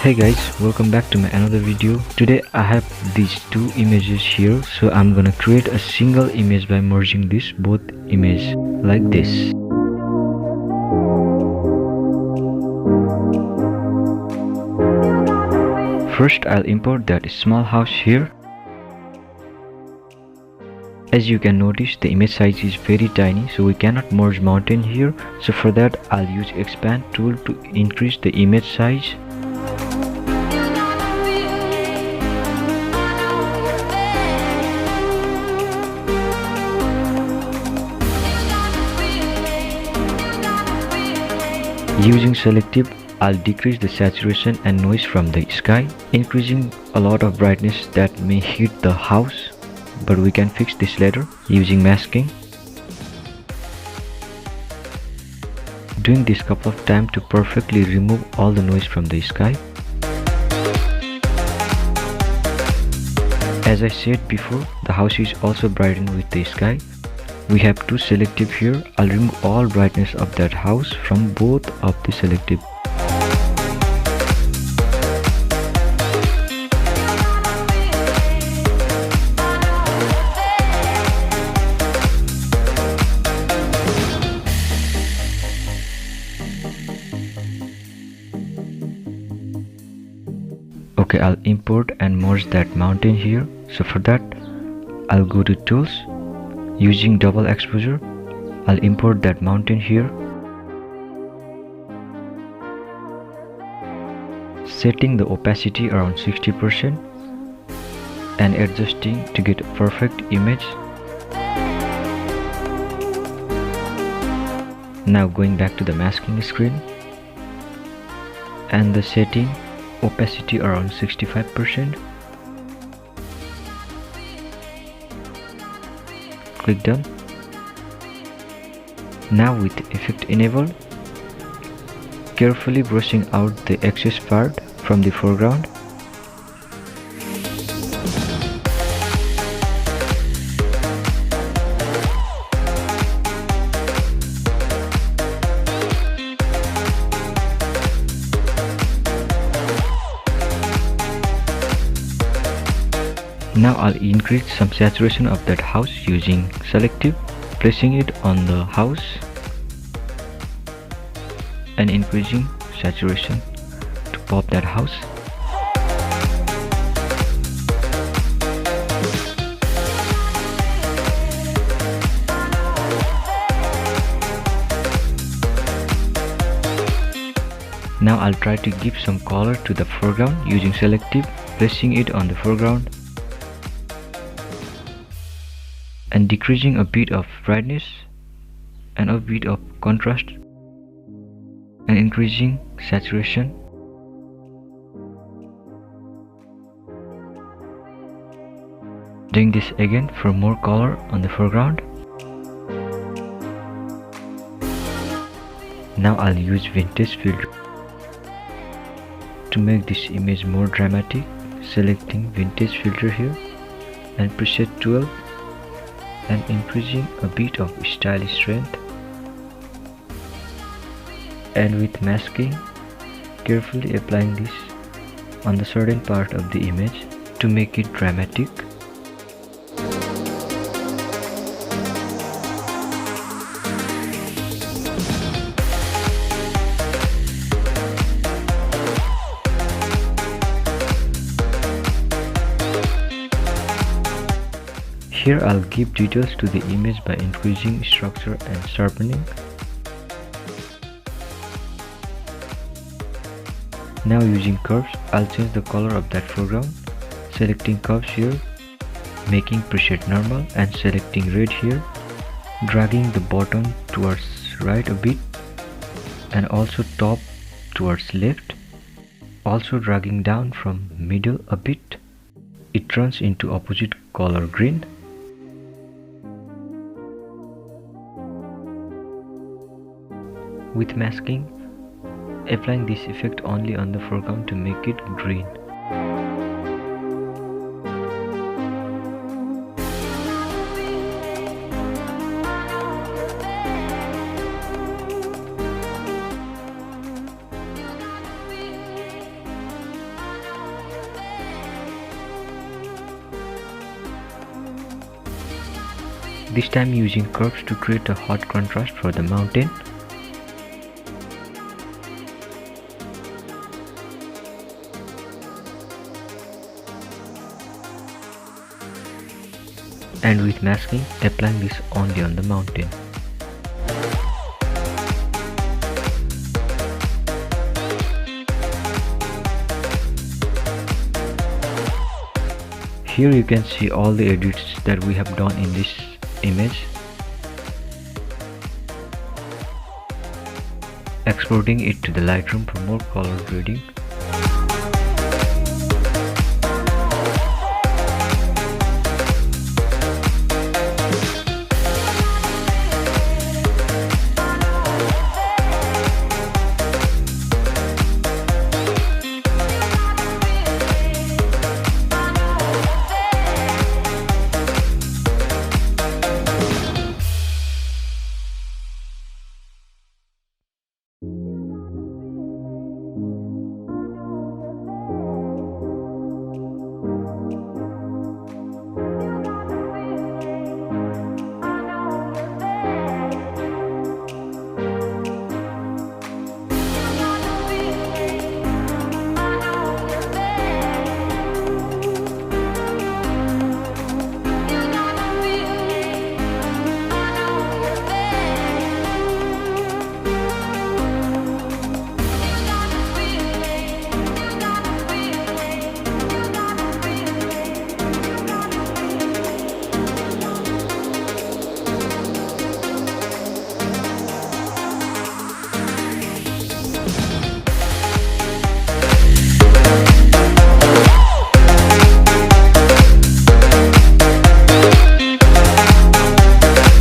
Hey guys, welcome back to my another video. Today I have these two images here, so I'm gonna create a single image by merging this both image like this. First I'll import that small house here. As you can notice, the image size is very tiny, so we cannot merge mountain here. So for that I'll use expand tool to increase the image size. Using selective, I'll decrease the saturation and noise from the sky, increasing a lot of brightness that may hit the house, but we can fix this later using masking. Doing this couple of times to perfectly remove all the noise from the sky. As I said before, the house is also brightened with the sky. We have two selective here. I'll remove all brightness of that house from both of the selective. Okay, I'll import and merge that mountain here. So for that, I'll go to tools. Using double exposure, I'll import that mountain here. Setting the opacity around 60% and adjusting to get a perfect image. Now going back to the masking screen and the setting opacity around 65%. Click done. Now with effect enabled, carefully brushing out the excess part from the foreground. Now I'll increase some saturation of that house using selective, placing it on the house and increasing saturation to pop that house. Now I'll try to give some color to the foreground using selective, placing it on the foreground and decreasing a bit of brightness and a bit of contrast and increasing saturation. Doing this again for more color on the foreground. Now I'll use vintage filter to make this image more dramatic. Selecting vintage filter here and preset 12 and increasing a bit of stylish strength, and with masking, carefully applying this on the certain part of the image to make it dramatic. Here I'll give details to the image by increasing structure and sharpening. Now using curves, I'll change the color of that foreground. Selecting curves here, making preset normal and selecting red here. Dragging the bottom towards right a bit and also top towards left. Also dragging down from middle a bit. It turns into opposite color green. With masking, applying this effect only on the foreground to make it green. this time using curves to create a hot contrast for the mountain. And with masking, applying this only on the mountain. Here you can see all the edits that we have done in this image. Exporting it to the Lightroom for more color grading.